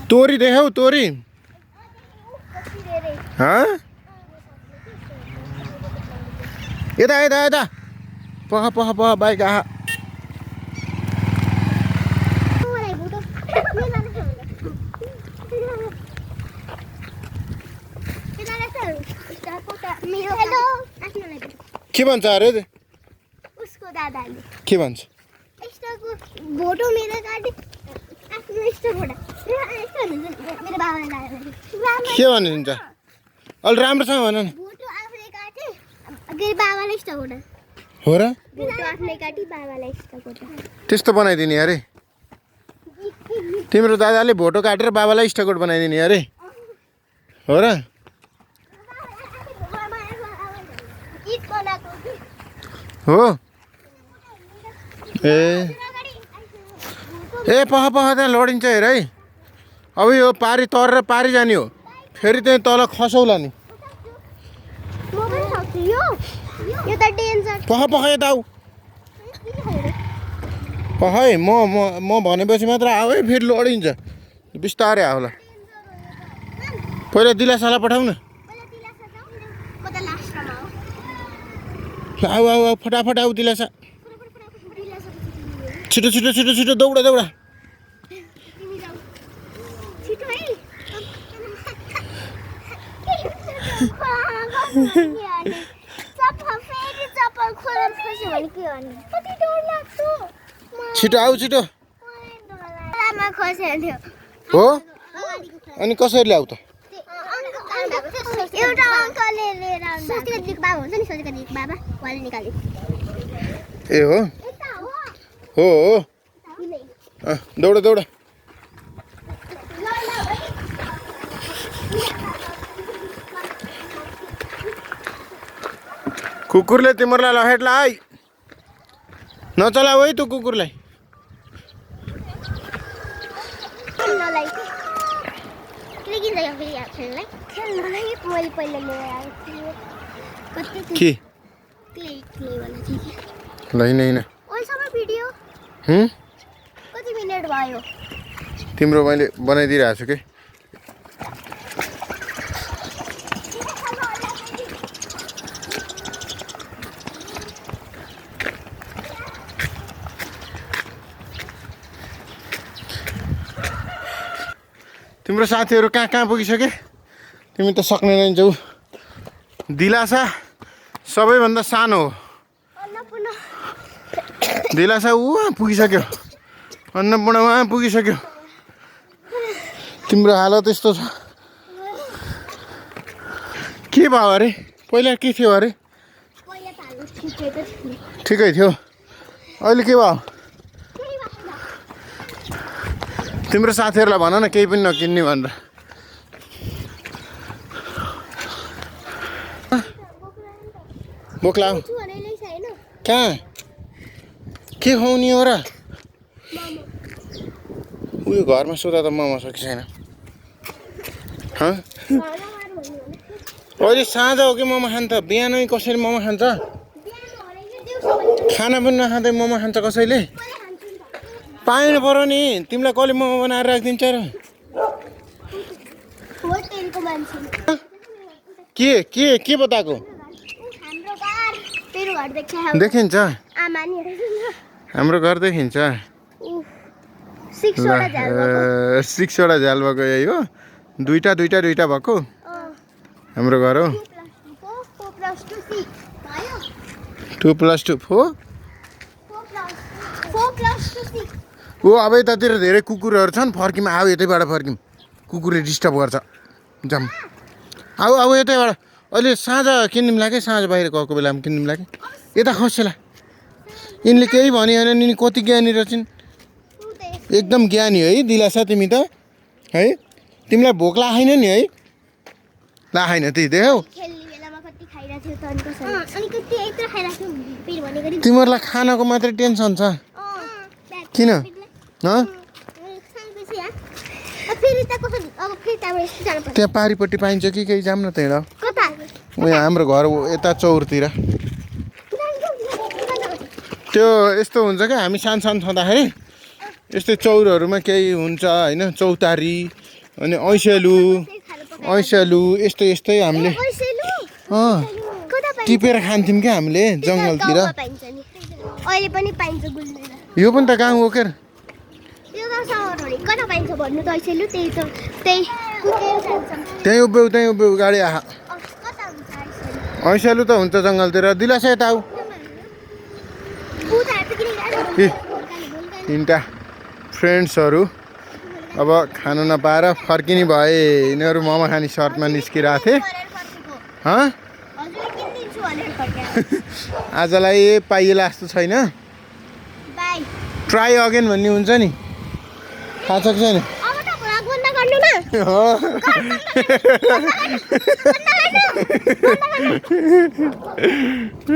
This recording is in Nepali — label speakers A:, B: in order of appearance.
A: तोरी देखाऊ तोरी हाँ यता यता यता पख पख पख बाइक आहा के भन्छ अरे
B: उसको दादाले
A: के भन्छ
B: यस्तोको भोटो मेरो काटे आफ्नो यस्तो भोटा मेरो बाबाले लगाएको
A: के भनिदिन्छ अलि राम्रोसँग भन न
B: भोटो आफूले काटे फेरि बाबाले यस्तो भोटा
A: हो र
B: भोटो आफूले काटी बाबालाई यस्तो भोटा
A: त्यस्तो बनाइदिने अरे तिम्रो दादाले भोटो काटेर बाबालाई स्टकोट बनाइदिने अरे हो र हो ए ए पख पख त्यहाँ लडिन्छ हेर है अब यो पारी तरेर पारी जाने हो फेरि त्यहाँ तल खसौला नि पख पख यता आऊ पख है म भनेपछि मात्र आऊ है फेरि लडिन्छ बिस्तारै आउला पहिला दिलासालाई पठाऊ न आऊ आऊ आऊ फटाफट आऊ दिलासा छिटो छिटो छिटो छिटो दौडा दौडा छिटो आऊ छिटो हो अनि कसरी ल्याऊ त
B: एउटा अङ्कलले लिएर सोचेको दिएको बाबा हुन्छ नि सोचेको दिएको बाबा उहाँले निकाल्यो
A: ए हो हो हो दौडा दौडा कुकुरले तिमीहरूलाई लखेट्ला है नचलाऊ है त्यो कुकुरलाई के होइन
B: कति मिनेट भयो
A: तिम्रो मैले बनाइदिइरहेको छु कि तिम्रो साथीहरू कहाँ कहाँ पुगिसके तिमी त सक्ने नै जाऊ दिलासा सबैभन्दा सानो हो दिलासा उहाँ पुगिसक्यो अन्नपूर्ण उहाँ पुगिसक्यो तिम्रो हालत यस्तो छ के भयो अरे पहिला के थियो अरे ठिकै थियो अहिले के भयो तिम्रो साथीहरूलाई भन न केही पनि नकिन्ने भनेर बोक्ला कहाँ के खुवाउने हो र उयो घरमा सोधा त मोमो छ कि छैन अहिले साँझ हो कि मोमो खान्छ बिहानै कसैले मोमो खान्छ खाना पनि नखाँदै मोमो खान्छ कसैले पाएन पर्यो नि तिमीलाई कसले मोमो बनाएर राखिदिन्छ र के बताएको देखिन्छ हाम्रो घर देखिन्छ 6वटा झ्याल भएको यही हो दुईटा भएको हाम्रो घर हो 2+2 हो ओ अब यतातिर धेरै कुकुरहरू छन् फर्किम आऊ यतैबाट फर्किम कुकुरले डिस्टर्ब गर्छ जाम आऊ आऊ यतैबाट अहिले साँझ किनिदिउँला कि साँझ बाहिर गएको बेलामा किनिदिउँला कि यता खसेला यिनले केही भनिएन नि कति ज्ञानी रहेछन् एकदम ज्ञानी है दिलासा तिमी त है तिमीलाई भोक लागेन नि है लागेन त्यही देख्यौ तिमीहरूलाई खानाको मात्रै टेन्सन छ किन त्यहाँ पारिपट्टि पाइन्छ कि केही जाम न त्यहाँ उयो हाम्रो घर यता चौरतिर त्यो यस्तो हुन्छ क्या हामी सानो सानो छँदाखेरि यस्तै चौरहरूमा केही हुन्छ होइन चौतारी अनि ऐसेलु यस्तै यस्तै हामीले टिपेर खान्थ्यौँ क्या हामीले जङ्गलतिर।
B: अहिले पनि पाइन्छ गुल्मेर।
A: यो पनि त गाउँ हो के अरे?
B: यो त सहर हो कता पाइन्छ भन्नु त ऐसेलु त्यही त त्यही कुकेर जान्छ।
A: त्यहीँ उभिउ गाडी आहा।
B: कता हुन्छ ऐसेलु?
A: ऐसेलु त हुन्छ जङ्गलतिर। दिलास यता आऊ। तिनवटा फ्रेन्ड्सहरू अब खानु नपाएर फर्किने भए। यिनीहरू मोमो खाने सर्टमा निस्किरहेको थिए। आजलाई पाइएला जस्तो छैन। ट्राई अगेन भन्ने हुन्छ नि, थाहा छ कि छैन? हो